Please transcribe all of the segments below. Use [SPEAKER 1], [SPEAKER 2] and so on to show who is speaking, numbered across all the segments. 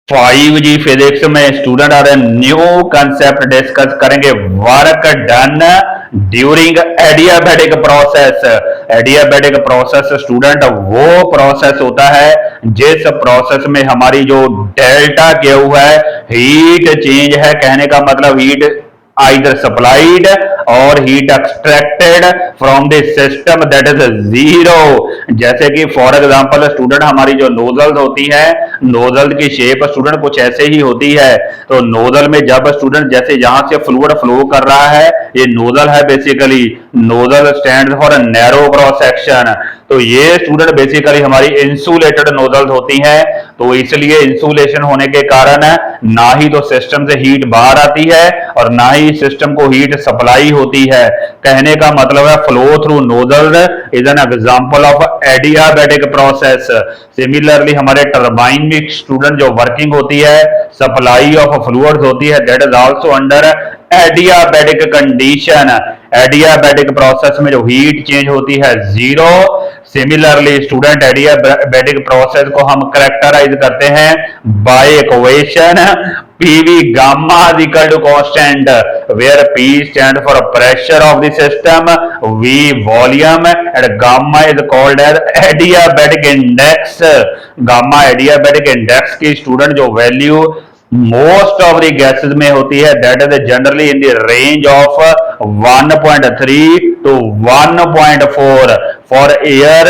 [SPEAKER 1] 5G physics में student और new concept discuss करेंगे। Work done during adiabatic process. Adiabatic process student वो process होता है जिस प्रोसेस में हमारी जो डेल्टा क्यू है, हीट चेंज है, कहने का मतलब हीट either supplied और heat extracted from the system that is zero। जैसे कि फॉर एग्जांपल स्टूडेंट हमारी जो नोजल होती है, नोजल की शेप स्टूडेंट कुछ ऐसे ही होती है। तो नोजल में जब स्टूडेंट जैसे यहां से फ्लूइड फ्लो कर रहा है, ये नोजल है basically, nozzle stand for narrow cross section. तो ये स्टूडेंट बेसिकली हमारी इंसुलेटेड नोजल होती हैं। तो इसलिए इंसुलेशन होने के कारण ना ही तो सिस्टम से हीट बाहर आती है और ना ही सिस्टम को हीट सप्लाई होती है। कहने का मतलब है flow through nozzle is an example of adiabatic process. Similarly हमारे टरबाइन में स्टूडेंट जो वर्किंग होती है, सप्लाई ऑफ फ्लूइड्स होती है, that is also under adiabatic condition. Adiabatic process में जो हीट चेंज होती है zero. Similarly student adiabatic process को हम करेक्टराइज करते हैं by equation PV gamma is equal to constant, where P stands for pressure of the system, V volume, and gamma is called as adiabatic index। gamma adiabatic index की student जो value most of the gases में होती है, that is generally in the range of 1.3 to 1.4। For air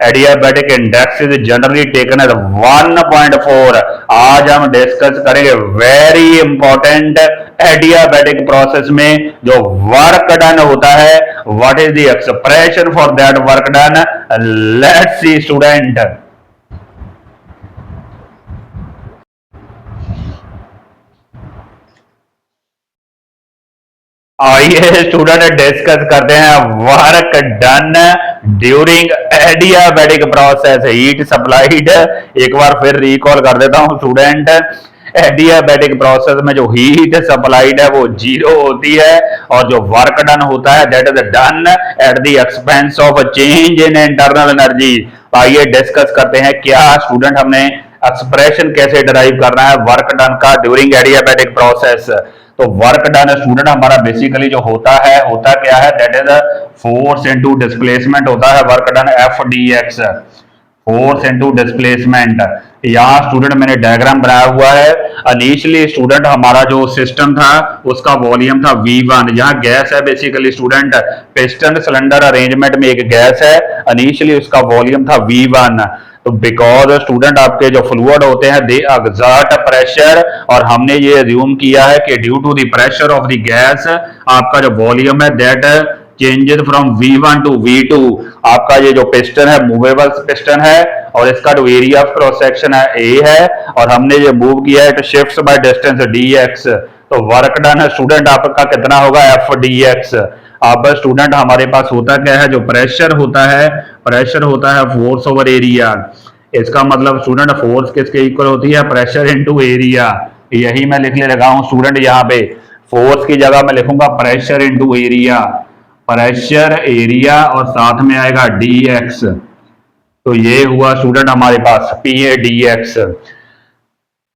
[SPEAKER 1] adiabatic index is generally taken as 1.4। आज हम discuss करेंगे very important adiabatic process में जो वर्क डन होता है, what is the expression for that work done. Let's see student. आइए student discuss करते हैं work done during adiabatic process, heat supplied. एक बार फिर रिकॉल कर देता हूं स्टूडेंट, एडियाबैटिक प्रोसेस में जो हीट सप्लाइड है वो जीरो होती है और जो वर्क डन होता है that is done at the expense of change in internal energy. आइए डिस्कस करते हैं क्या स्टूडेंट हमने एक्सप्रेशन कैसे डिराइव करना है वर्क डन का ड्यूरिंग एडियाबैटिक प्रोसेस। तो वर्क डन स्टूडेंट हमारा बेसिकली जो होता क्या है, that is force into displacement होता है work done FDX, force into displacement. यहाँ स्टूडेंट मैंने डायग्राम बनाया हुआ है। इनिशियली स्टूडेंट हमारा जो सिस्टम था उसका वॉल्यूम था V1। यहाँ गैस है basically student, piston cylinder arrangement में एक गैस है, इनिशियली उसका वॉल्यूम था V1। तो बिकॉज स्टूडेंट आपके जो फ्लूइड होते हैं दे एक्सर्ट प्रेशर, और हमने ये अज्यूम किया है कि due to the pressure of the gas आपका जो वॉल्यूम है that changes from V1 to V2। आपका ये जो पिस्टन है मूवेबल पिस्टन है और इसका जो एरिया ऑफ क्रॉस सेक्शन है A है और हमने ये मूव किया है तो शिफ्ट्स बाय डिस्टेंस DX। तो वर्क डन है स्टूडेंट आपका कितना होगा FDX। अब स्टूडेंट हमारे पास होता क्या है, जो प्रेशर होता है फोर्स ओवर एरिया। इसका मतलब स्टूडेंट फोर्स किसके इक्वल होती है, प्रेशर इनटू एरिया। यही मैं लिखने लगा हूं स्टूडेंट, यहाँ पे फोर्स की जगह मैं लिखूंगा pressure into area, pressure area और साथ में आएगा DX। तो ये हुआ स्टूडेंट हमारे पास PADX।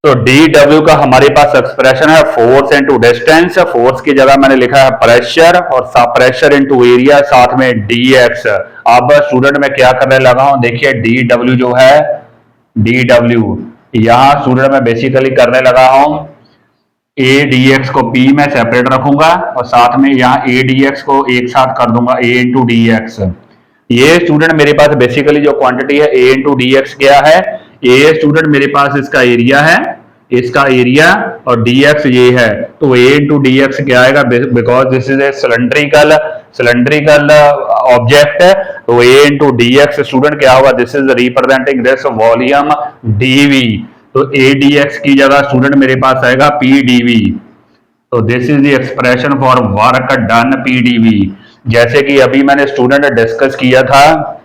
[SPEAKER 1] तो DW का हमारे पास एक्सप्रेशन है फोर्स इनटू डिस्टेंस, फोर्स की जगह मैंने लिखा है प्रेशर और प्रेशर इनटू एरिया साथ में DX। अब स्टूडेंट मैं क्या करने लगा हूं, देखिए DW जो है, DW यहां स्टूडेंट मैं बेसिकली करने लगा हूं ADX को P में सेपरेट रखूंगा और साथ में यहाँ ADX को एक साथ कर दूंगा A इंटू DX। ये स्टूडेंट मेरे पास बेसिकली जो क्वांटिटी है A इंटू DX क्या है, ये स्टूडेंट मेरे पास इसका एरिया है, इसका एरिया और DX ये है। तो A इंटू DX क्या आएगा, because this is a cylindrical object, तो A इंटू DX स्टूडेंट क्या होगा, this is representing this volume DV। तो ADX की जगह स्टूडेंट मेरे पास आएगा PDV। तो this is the expression for work done PDV। जैसे कि अभी मैंने स्टूडेंट डिस्कस किया था,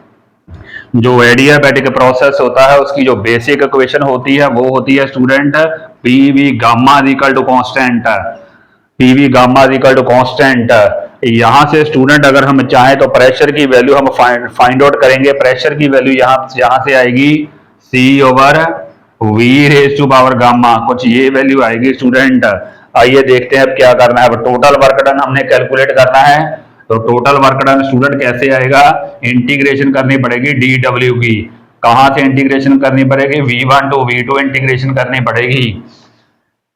[SPEAKER 1] जो एडियाबैटिक प्रोसेस होता है उसकी जो बेसिक इक्वेशन होती है वो होती है student PV gamma is equal to constant, PV gamma is equal to constant. यहां से स्टूडेंट अगर हम चाहें तो प्रेशर की वैल्यू हम फाइंड आउट करेंगे। प्रेशर की वैल्यू यहां से आएगी C over V raise to power gamma, कुछ ये वैल्यू आएगी स्टूडेंट। आइए देखते हैं अब क्या करना है। अब टोटल वर्क डन हमने कैलकुलेट करना है, तो टोटल वर्क डन स्टूडेंट कैसे आएगा, इंटीग्रेशन करनी पड़ेगी डी डब्ल्यू की। कहां से इंटीग्रेशन करनी पड़ेगी, V1 टू V2 इंटीग्रेशन करनी पड़ेगी,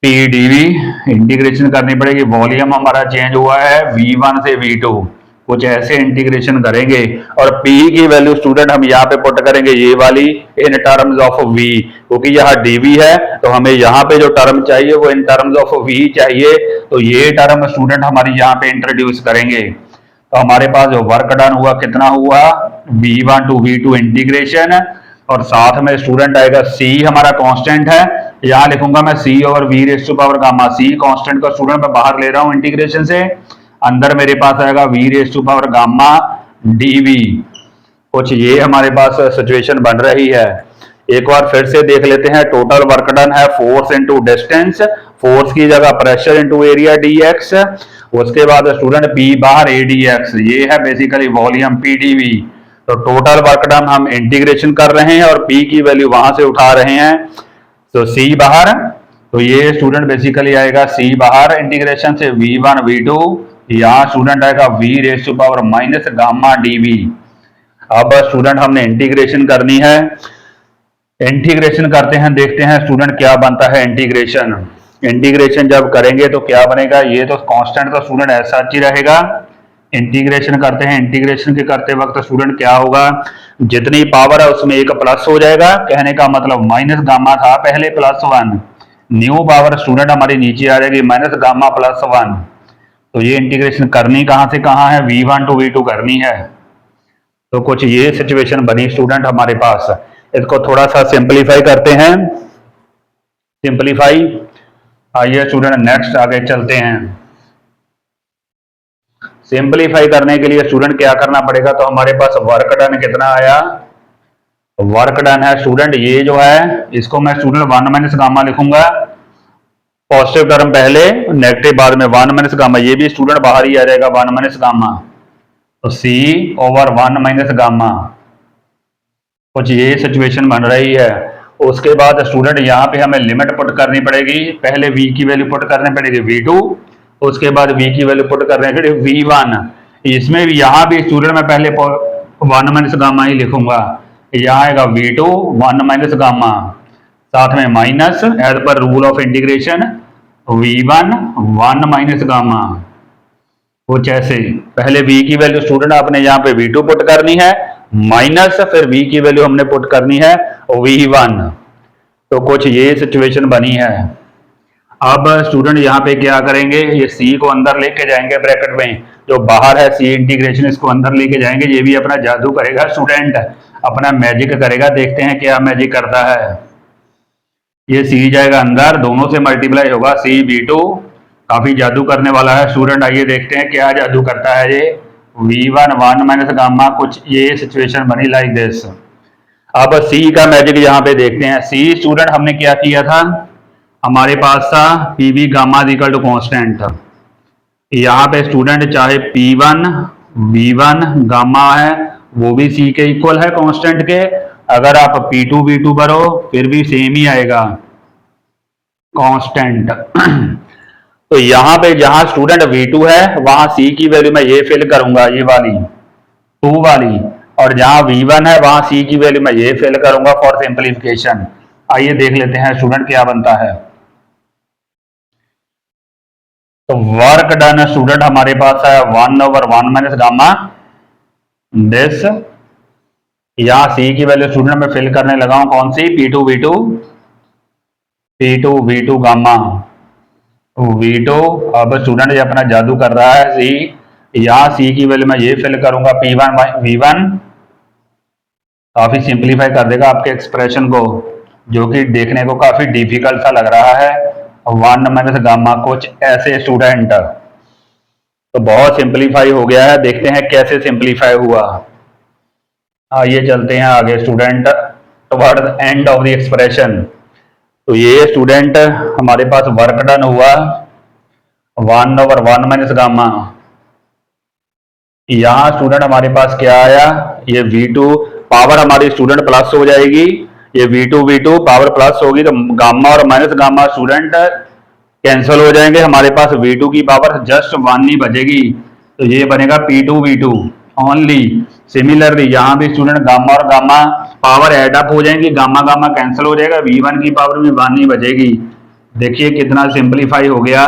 [SPEAKER 1] पीडीवी इंटीग्रेशन करनी पड़ेगी। वॉल्यूम हमारा चेंज हुआ है V1 से V2, कुछ ऐसे इंटीग्रेशन करेंगे। और P की वैल्यू स्टूडेंट हम यहाँ पे पुट करेंगे ये वाली इन टर्म्स ऑफ V, क्योंकि यहाँ dV है तो हमें यहाँ पे जो टर्म चाहिए वो इन टर्म्स ऑफ V चाहिए, तो ये टर्म स्टूडेंट हमारी यहाँ पे इंट्रोड्यूस करेंगे। तो हमारे पास जो वर्क डन हुआ कितना हुआ, V1 टू V2 इंटीग्रेशन, और साथ में स्टूडेंट आएगा C हमारा कांस्टेंट है, यहाँ लिखूंगा मैं C over V raise to power gamma. C constant का स्टूडेंट मैं बाहर ले रहा हूँ इंटीग्रेशन से, अंदर मेरे पास आएगा V raise to power gamma dV। कुछ ये हमारे पास सिचुएशन बन रही है। एक बार फिर से देख लेते हैं। टोटल वर्क डन है फोर्स इनटू डिस्टेंस, फोर्स की जगह प्रेशर इनटू एरिया dx, उसके बाद स्टूडेंट P बाहर ADX, ये है बेसिकली वॉल्यूम PdV। तो टोटल वर्क डन हम इंटीग्रेशन कर रहे हैं और P की वैल्यू वहां से उठा रहे हैं, तो C बाहर, तो ये स्टूडेंट बेसिकली आएगा C बाहर इंटीग्रेशन से V1 V2, यहाँ स्टूडेंट आएगा V raise to power minus gamma dV। अब स्टूडेंट हमने इंटीग्रेशन करनी है, इंटीग्रेशन करते हैं, देखते हैं स्टूडेंट क्या बनता है इंटीग्रेशन। इंटीग्रेशन जब करेंगे तो क्या बनेगा, ये तो कांस्टेंट तो स्टूडेंट ऐसा ही रहेगा। इंटीग्रेशन करते हैं, इंटीग्रेशन के करते वक्त स्टूडेंट क्या होगा, जितनी पावर है उसमें एक प्लस हो जाएगा, कहने का मतलब माइनस गामा था पहले +1, न्यू पावर स्टूडेंट हमारी नीचे आ जाएगी माइनस गामा +1। तो ये इंटीग्रेशन करनी कहाँ से कहाँ है, V1 टू V2 करनी है। तो कुछ ये सिचुएशन बनी स्टूडेंट हमारे पास। इसको थोड़ा सा सिंपलीफाई करते हैं, सिंपलीफाई। आइए स्टूडेंट नेक्स्ट आगे चलते हैं। सिंपलीफाई करने के लिए स्टूडेंट क्या करना पड़ेगा, तो हमारे पास वर्क डन कितना आया, वर्क डन है स्टूडेंट ये जो है, इसको मैं स्टूडेंट 1 माइनस गामा लिखूंगा, पॉजिटिव टर्म पहले नेगेटिव बाद में, 1 माइनस गामा, ये भी स्टूडेंट बाहर ही आ जाएगा 1 माइनस गामा, तो C ओवर 1 माइनस गामा। कुछ ये सिचुएशन बन रही है। उसके बाद स्टूडेंट यहाँ पे हमें लिमिट पुट करनी पड़ेगी, पहले V की वैल्यू पुट करनी पड़ेगी V2, उसके बाद V की वैल्यू पुट करने के लिए V1। इसमें भी यहाँ भी स्टूडेंट मैं पहले 1 माइनस गामा ही लिखूंगा, यहाँ आएगा V2 1 माइनस गामा, साथ में minus as per rule of integration V1 1 minus gamma. कुछ ऐसे पहले V की वैल्यू स्टूडेंट आपने यहाँ पे V2 पुट करनी है, माइनस फिर V की वैल्यू हमने पुट करनी है V1। तो कुछ ये सिचुएशन बनी है। अब स्टूडेंट यहाँ पे क्या करेंगे, ये C को अंदर लेके जाएंगे ब्रैकेट में, जो बाहर है C इंटीग्रेशन, इसको अंदर लेके जाएंगे। ये भी अपना जादू करेगा स्टूडेंट, अपना मैजिक करेगा, देखते हैं क्या मैजिक करता है। ये C जाएगा अंदर, दोनों से मल्टीप्लाई होगा C V2, काफी जादू करने वाला है स्टूडेंट। आइए देखते हैं क्या जादू करता है ये। V1 1 माइनस गामा, कुछ ये सिचुएशन बनी लाइक दिस। अब C का मैजिक यहाँ पे देखते हैं। C स्टूडेंट हमने क्या किया था, हमारे पास था PV gamma equal to constant. यहाँ पे स्टूडेंट चाहे P1 V1 गामा है वो भी C के इक्वल है कांस्टेंट के, अगर आप P2 V2 भरो फिर भी सेम ही आएगा कांस्टेंट। तो यहाँ पे जहां स्टूडेंट V2 है वहां C की वैल्यू मैं ये फिल करूंगा, ये वाली 2 वाली, और जहां V1 है वहां C की वैल्यू मैं ये फिल करूंगा फॉर सिंपलीफिकेशन। आइए देख लेते हैं स्टूडेंट क्या बनता है। तो वर्क डन स्टूडेंट हमारे पास है 1 ओवर 1 माइनस गामा दिस। यहां C की वैल्यू स्टूडेंट मैं फिल करने लगा हूं, कौन सी, P2 V2 गामा V2। अब स्टूडेंट ये अपना जादू कर रहा है C, यहाँ C की वैल्यू मैं ये फिल करूंगा P1 V1, काफी सिंपलीफाई कर देगा आपके एक्सप्रेशन को, जो कि देखने को काफी डिफिकल्ट सा लग रहा है। 1 माइनस गामा, कुछ ऐसे स्टूडेंट, तो बहुत सिंपलीफाई हो गया है। देखते हैं कैसे सिंपलीफाई हुआ। आइए चलते हैं आगे student toward end of the expression. तो ये स्टूडेंट हमारे पास वर्क डन हुआ 1 ओवर 1 माइनस गामा। यहाँ स्टूडेंट हमारे पास क्या आया, ये V2 पावर हमारी स्टूडेंट प्लस हो जाएगी, ये V2 पावर प्लस होगी तो गामा और माइनस गामा स्टूडेंट कैंसिल हो जाएंगे, हमारे पास V2 की पावर जस्ट 1 ही बचेगी, तो ये बनेगा P2V2 ओनली। सिमिलरली यहाँ भी स्टूडेंट गामा और गामा पावर एड अप हो जाएंगी, गामा गामा कैंसिल हो जाएगा, V1 की पावर भी 1 ही बचेगी। देखिए कितना सिंपलीफाई हो गया,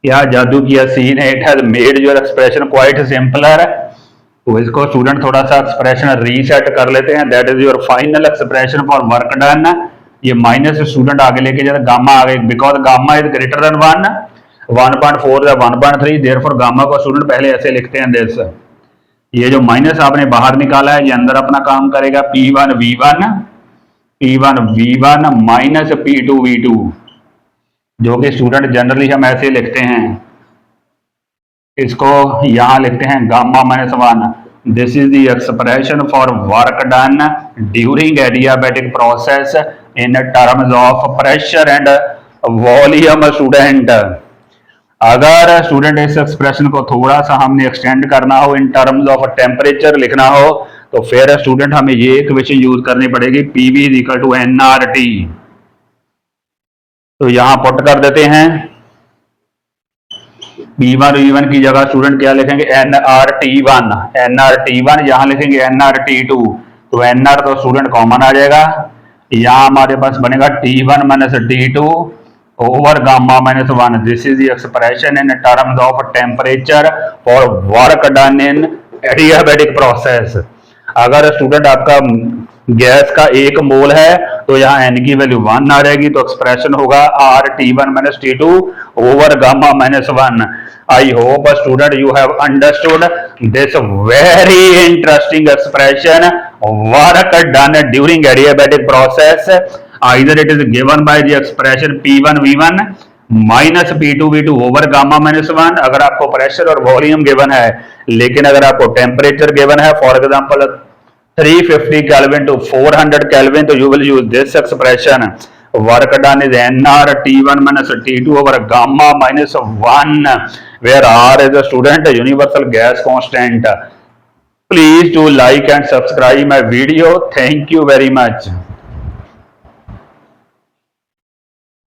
[SPEAKER 1] क्या जादू किया सीन है, it has made your expression quite simpler. तो इसको स्टूडेंट थोड़ा सा एक्सप्रेशन रीसेट कर लेते हैं, that is your final expression for work done. ये माइनस स्टूडेंट आगे लेके जाए, गामा आगे, because gamma is greater than 1, 1.4 या 1.3, देयरफॉर गामा को स्टूडेंट पहले ऐसे लिखते हैं दिस। ये जो माइनस आपने बाहर निकाला है ये अंदर अपना काम करेगा, P1V1 माइनस P2V2, जो कि स्टूडेंट जनरली हम ऐसे लिखते हैं, इसको यहां लिखते हैं gamma minus 1। This is the expression for work done during adiabatic process in terms of pressure and volume. Student अगर स्टूडेंट इस एक्सप्रेशन को थोड़ा सा हमने एक्सटेंड करना हो, इन टर्म्स ऑफ टेम्परेचर लिखना हो, तो फिर स्टूडेंट हमें ये इक्वेशन यूज करनी पड़ेगी, PV is equal to nRT। तो यहां पुट कर देते हैं, P1V1 की जगह स्टूडेंट क्या लिखेंगे, nRT1, यहां लिखेंगे nRT2, तो nR तो स्टूडेंट कॉमन आ जाएगा, यहां हमारे पास बनेगा T1 minus T2 over gamma minus 1. This is the expression in terms of temperature for work done in adiabatic process. अगर स्टूडेंट आपका गैस का 1 मोल है तो यहाँ n की वैल्यू 1 आ जाएगी, तो एक्सप्रेशन होगा RT1 minus T2 over gamma minus 1. I hope student you have understood this very interesting expression, work done during adiabatic process. Either it is given by the expression P1V1 minus P2V2 over gamma minus 1, अगर आपको pressure और volume given है, लेकिन अगर आपको temperature given है, for example 350 kelvin to 400 kelvin, तो you will use this expression, work done is nRT1 minus T2 over gamma minus 1, where R is a student universal gas constant. Please do like and subscribe my video. Thank you very much.